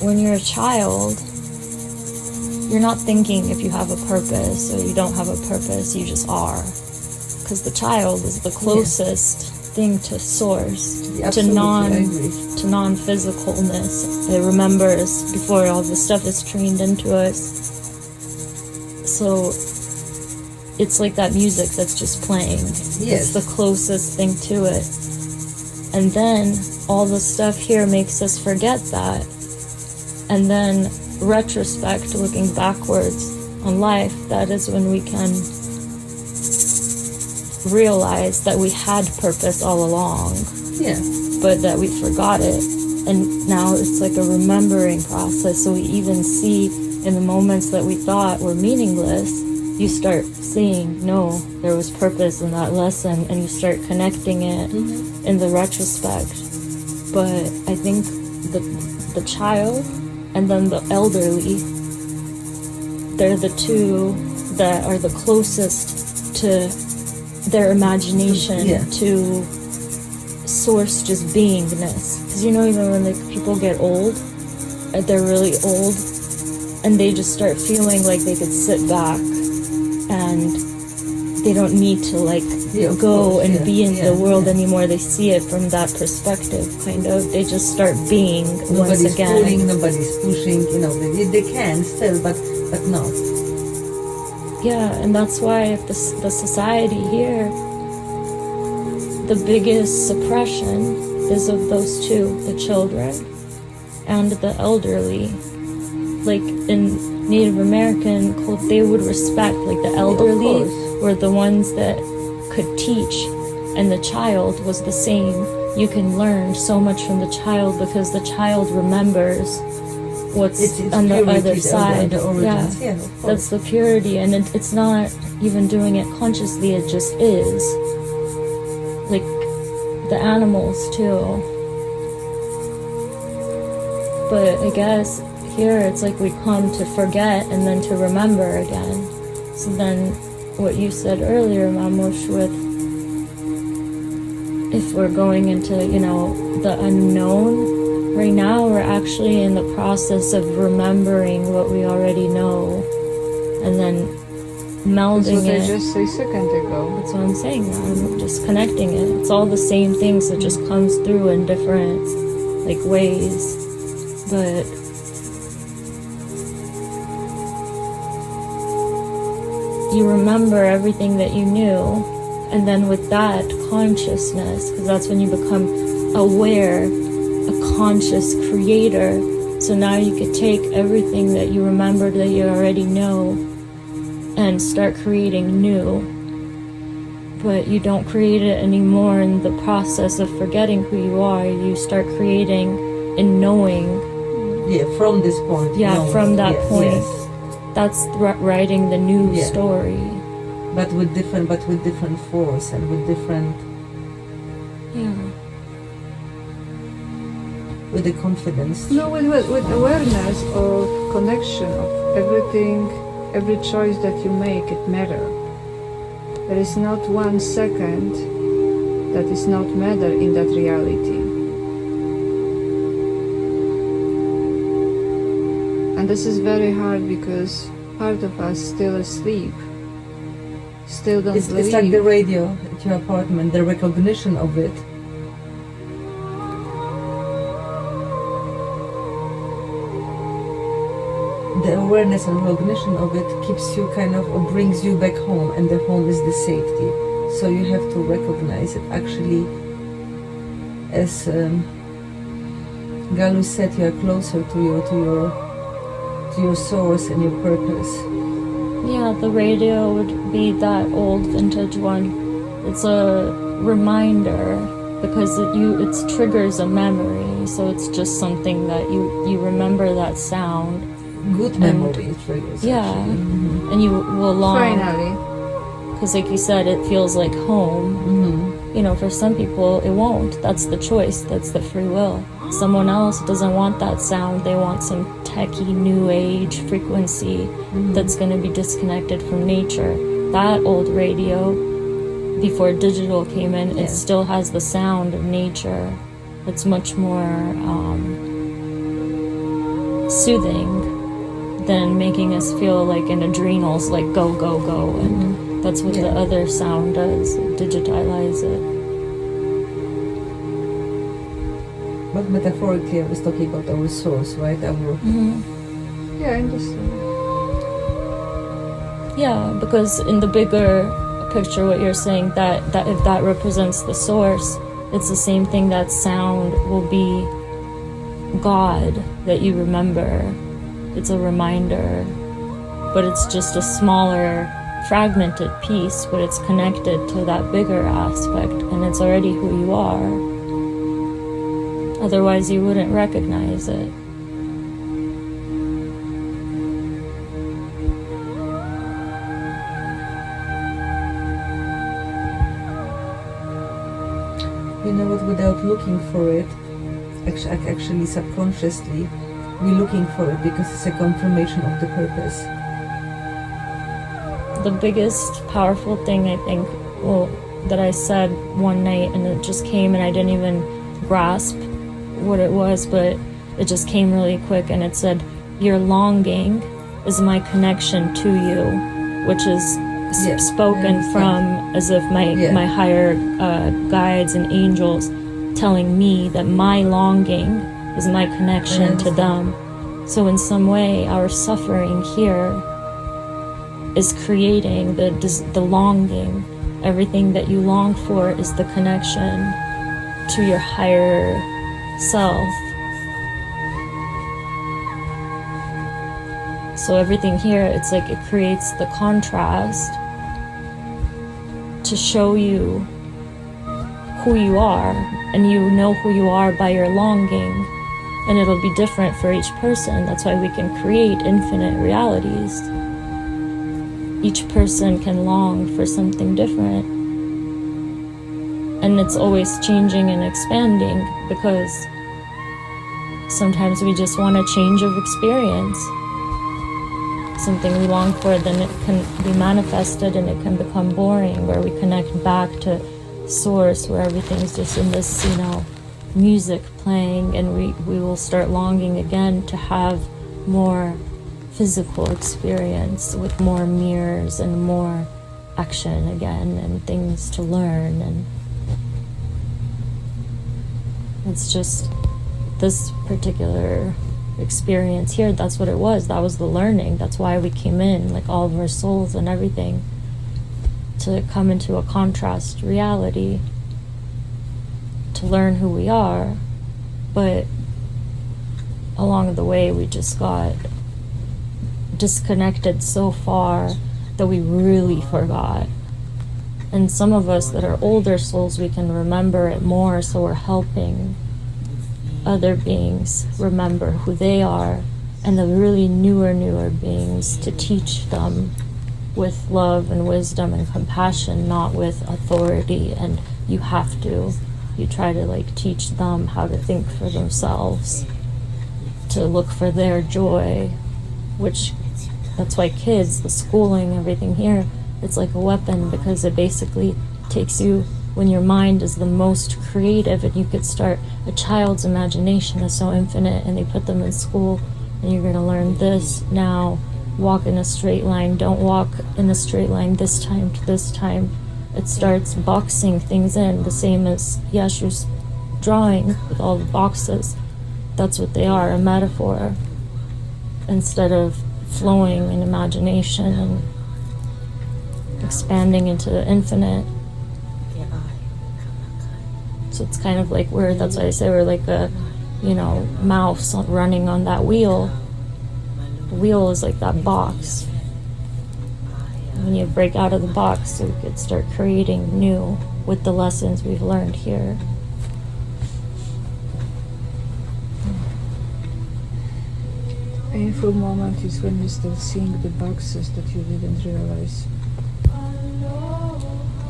when you're a child, you're not thinking if you have a purpose or you don't have a purpose, you just are. Because the child is the closest thing to source, to non-physicalness. It remembers before all this stuff is trained into us. So it's like that music that's just playing. It's the closest thing to it. And then all the stuff here makes us forget that. And then retrospect, looking backwards on life, that is when we can realize that we had purpose all along, but that we forgot it. And now it's like a remembering process. So we even see in the moments that we thought were meaningless, you start seeing, no, there was purpose in that lesson, and you start connecting it in the retrospect. But I think the child and then the elderly, they're the two that are the closest to their imagination, to source just beingness. Because even when people get old, they're really old, and they just start feeling like they could sit back and they don't need to go and be in the world anymore. They see it from that perspective, kind of. They just start being once again. Nobody's pushing, they can still, but not. Yeah, and that's why the society here, the biggest suppression is of those two, the children and the elderly. Like in Native American culture, they would respect, the elderly were the ones that could teach, and the child was the same. You can learn so much from the child because the child remembers what's on the other side. That's the purity, and it's not even doing it consciously, it just is. Like the animals too. But I guess here it's like we come to forget and then to remember again. So then what you said earlier, Mamush, with if we're going into, the unknown, right now we're actually in the process of remembering what we already know and then melding it. That's what I just said a second ago. That's what I'm saying. I'm just connecting it. It's all the same things. It just comes through in different ways. But you remember everything that you knew, and then with that consciousness, because that's when you become aware, a conscious creator. So now you could take everything that you remembered that you already know and start creating new. But you don't create it anymore in the process of forgetting who you are. You start creating in knowing. From this point. From that point. Yes. That's writing the new story. But with different force and with different. With the confidence. No, with awareness of connection of everything, every choice that you make, it matters. There is not 1 second that is not matter in that reality. And this is very hard because part of us still asleep, still don't believe. It's like the radio at your apartment, the recognition of it. The awareness and recognition of it keeps you or brings you back home, and the home is the safety. So you have to recognize it. Actually, as Galu said, you are closer to your source and your purpose. Yeah, the radio would be that old vintage one. It's a reminder because it triggers a memory. So it's just something that you remember that sound. Good memory triggers. And you will long. Finally. Because like you said, it feels like home. For some people it won't. That's the choice. That's the free will. Someone else doesn't want that sound. They want some techie new age frequency that's going to be disconnected from nature. That old radio, before digital came in, it still has the sound of nature. It's much more soothing than making us feel like an adrenals, like go, go, go. And that's what the other sound does, digitalize it. But metaphorically, I was talking about our source, right? Our Yeah, I understand. Yeah, because in the bigger picture, what you're saying, that if that represents the source, it's the same thing. That sound will be God that you remember. It's a reminder, but it's just a smaller, fragmented piece, but it's connected to that bigger aspect, and it's already who you are. Otherwise, you wouldn't recognize it. You know what, without looking for it, actually subconsciously, we're looking for it because it's a confirmation of the purpose. The biggest powerful thing, I think, that I said one night, and it just came, and I didn't even grasp what it was, but it just came really quick, and it said, your longing is my connection to you, which is spoken from as if my higher guides and angels telling me that my longing is my connection to them. So in some way, our suffering here is creating the longing. Everything that you long for is the connection to your higher self. So everything here, it's like it creates the contrast to show you who you are, and you know who you are by your longing, and it'll be different for each person. That's why we can create infinite realities. Each person can long for something different, and it's always changing and expanding, because sometimes we just want a change of experience. Something we long for, then it can be manifested and it can become boring, where we connect back to source, where everything's just in this, music playing, and we will start longing again to have more physical experience with more mirrors and more action again, and things to learn. And it's just this particular experience here, that's what it was. That was the learning. That's why we came in, like all of our souls and everything, to come into a contrast reality, to learn who we are. But along the way, we just got disconnected so far that we really forgot. And some of us that are older souls, we can remember it more, so we're helping other beings remember who they are, and the really newer beings to teach them with love and wisdom and compassion, not with authority and you have to. You try to teach them how to think for themselves, to look for their joy, which that's why kids, the schooling, everything here, it's like a weapon, because it basically takes you when your mind is the most creative, and you could start, a child's imagination is so infinite, and they put them in school, and you're going to learn this now, walk in a straight line, don't walk in a straight line this time to this time. It starts boxing things in, the same as Yeshu's drawing with all the boxes. That's what they are, a metaphor, instead of flowing in imagination and expanding into the infinite. So it's kind of like that's why I say we're like a, mouse running on that wheel. The wheel is like that box. When you break out of the box, so we could start creating new with the lessons we've learned here. A painful moment is when you start seeing the boxes that you didn't realize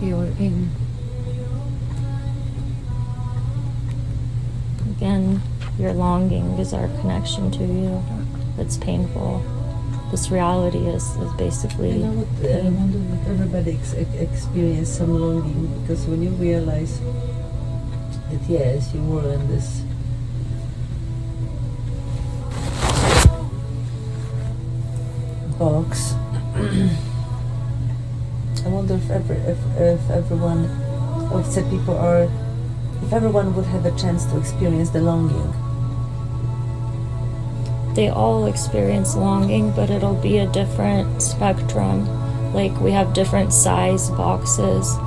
you were in. Again, your longing is our connection to you. It's painful. This reality is basically... I wonder if everybody experience some longing, because when you realize that yes, you were in this box. I wonder if everyone, or if everyone would have a chance to experience the longing. They all experience longing, but it'll be a different spectrum. Like, we have different size boxes.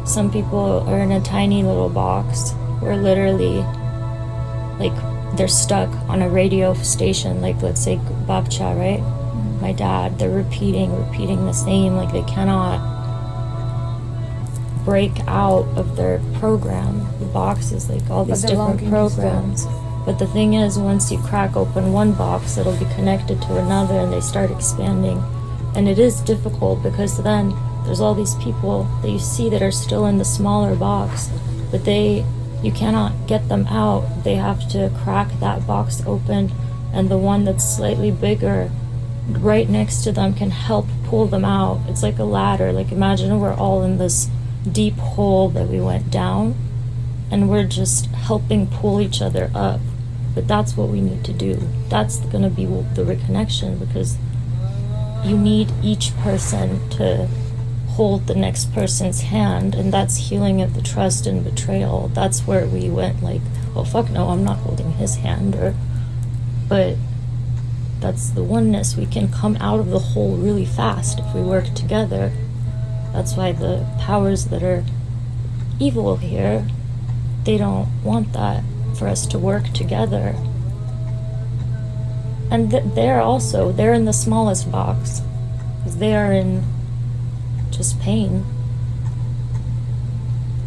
Some people are in a tiny little box where literally, like, they're stuck on a radio station, like, let's say Babcha, right? Mm-hmm. My dad, they're repeating the same, like, they cannot break out of their program. The box is like all these different programs. But the thing is, once you crack open one box, it'll be connected to another and they start expanding. And it is difficult because then there's all these people that you see that are still in the smaller box, but you cannot get them out. They have to crack that box open, and the one that's slightly bigger right next to them can help pull them out. It's like a ladder. Like, imagine we're all in this deep hole that we went down, and we're just helping pull each other up. But that's what we need to do. That's going to be the reconnection, because you need each person to hold the next person's hand, and that's healing of the trust and betrayal. That's where we went like, oh fuck no, I'm not holding his hand. But that's the oneness. We can come out of the hole really fast if we work together. That's why the powers that are evil here, they don't want that, for us to work together. And they're in the smallest box, because they are in just pain.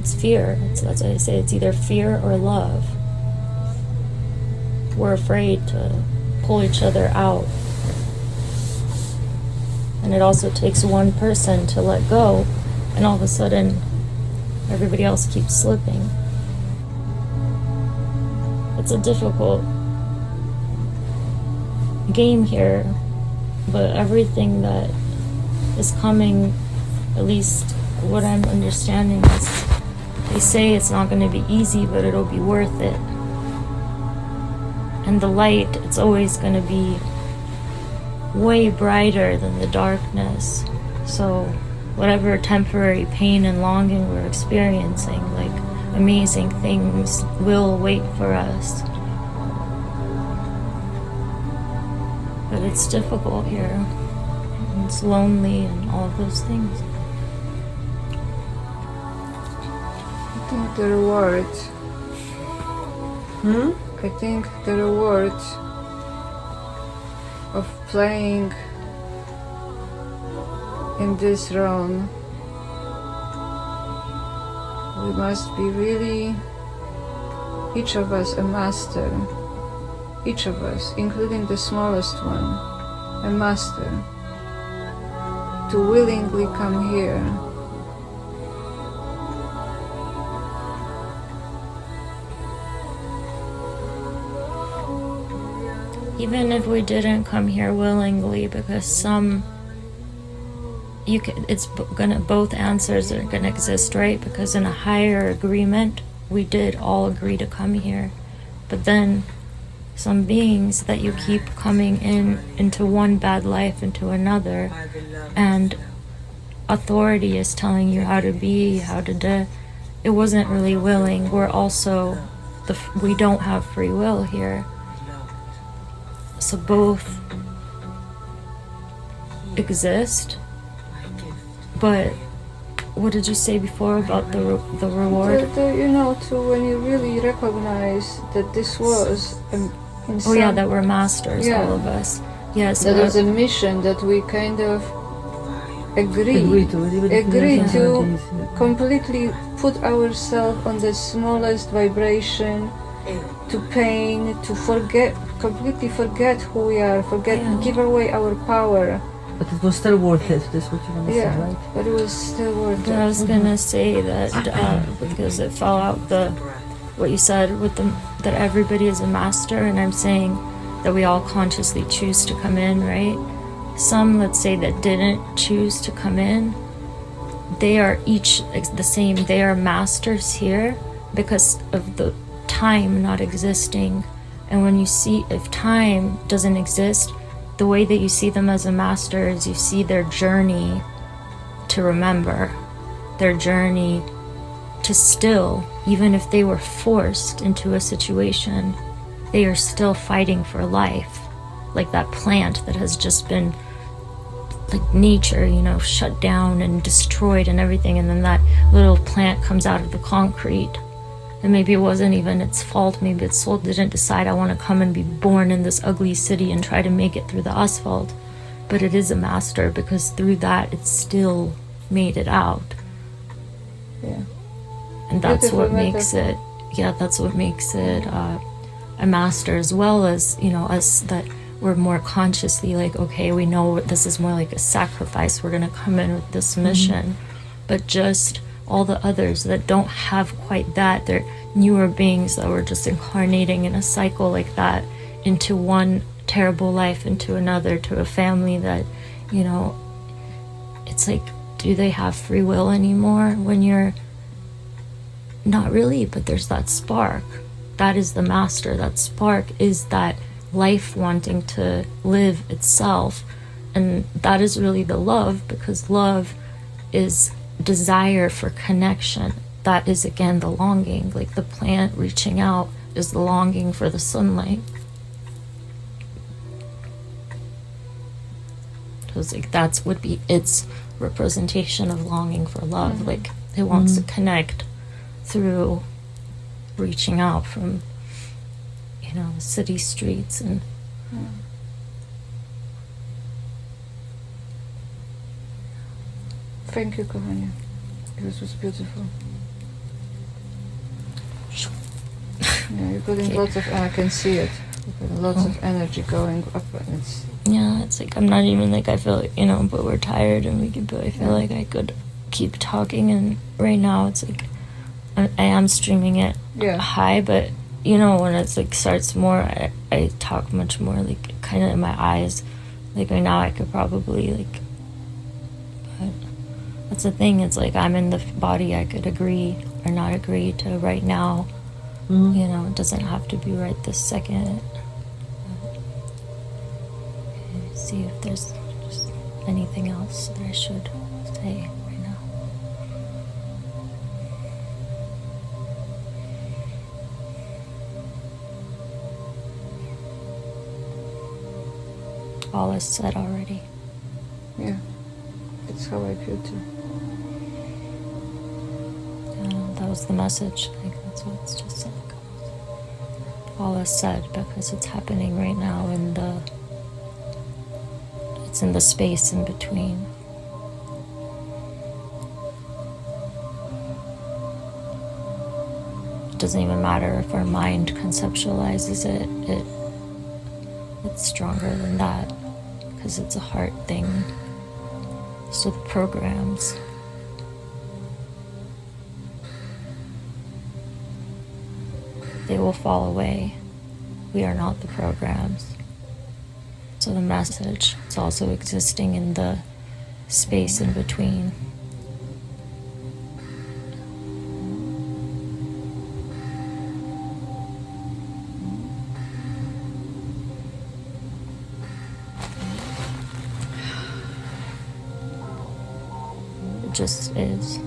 It's fear. That's why I say it's either fear or love. We're afraid to pull each other out. And it also takes one person to let go, and all of a sudden everybody else keeps slipping. It's a difficult game here, but everything that is coming, at least what I'm understanding, is they say it's not going to be easy, but it'll be worth it. And the light, it's always going to be way brighter than the darkness. So whatever temporary pain and longing we're experiencing, like, amazing things will wait for us. But it's difficult here. It's lonely and all of those things. I think the reward. I think the reward of playing in this realm, we must be really, each of us, a master. Each of us, including the smallest one, a master, to willingly come here. Even if we didn't come here willingly, because both answers are gonna exist, right? Because in a higher agreement, we did all agree to come here. But then some beings that you keep coming into one bad life into another, and authority is telling you how to be, how to do. It wasn't really willing. We're also, we don't have free will here. So both exist, but what did you say before about the reward? When you really recognize that this was that we're masters, all of us. Yes. That was a mission that we kind of agree to completely put ourselves on the smallest vibration, to pain, to completely forget who we are, give away our power. But it was still worth it, that's what you want to say, right? But it was still worth it. I was gonna say that because it fell out what you said that everybody is a master, and I'm saying that we all consciously choose to come in, right? Some, let's say, that didn't choose to come in, they are each the same. They are masters here because of the time not existing. And when you see, if time doesn't exist, the way that you see them as a master is you see their journey to remember, their journey to still, even if they were forced into a situation, they are still fighting for life. Like that plant that has just been, like nature, you know, shut down and destroyed and everything, and then that little plant comes out of the concrete. And maybe it wasn't even its fault, maybe its soul didn't decide, I want to come and be born in this ugly city and try to make it through the asphalt. But it is a master, because through that it still made it out. Yeah. And that's Beautiful what makes metaphor. it, yeah, that's what makes it a master, as well as, you know, us that we're more consciously like, okay, we know this is more like a sacrifice, we're going to come in with this mission. But just all the others that don't have quite that, they're newer beings that were just incarnating in a cycle like that, into one terrible life, into another, to a family that, you know, it's like, do they have free will anymore when you're not really? But there's that spark. That is the master. That spark is that life wanting to live itself. And that is really the love, because love is desire for connection. That is, again, the longing. Like the plant reaching out is the longing for the sunlight. Because like that's would be its representation of longing for love. Like it wants to connect through reaching out from, you know, the city streets and Thank you, Kochanie. This was beautiful. Yeah, you're putting lots of, I can see it. You're putting lots of energy going up, and it's. Yeah, it's like I'm not even like, I feel like, you know, but we're tired and we could, but I feel like I could keep talking, and right now it's like I am streaming it high, but you know, when it's like starts more, I talk much more like kind of in my eyes. Like right now I could probably like, but that's the thing, it's like I'm in the body, I could agree or not agree to right now. You know, it doesn't have to be right this second. See if there's just anything else that I should say right now. All is said already. Yeah, that's how I feel too. That was the message. Like that's what it's just like. All is said, because it's happening right now in the. It's in the space in between. It doesn't even matter if our mind conceptualizes it. It's stronger than that, because it's a heart thing. So the programs. They will fall away. We are not the programs. So the message is also existing in the space in between. It just is.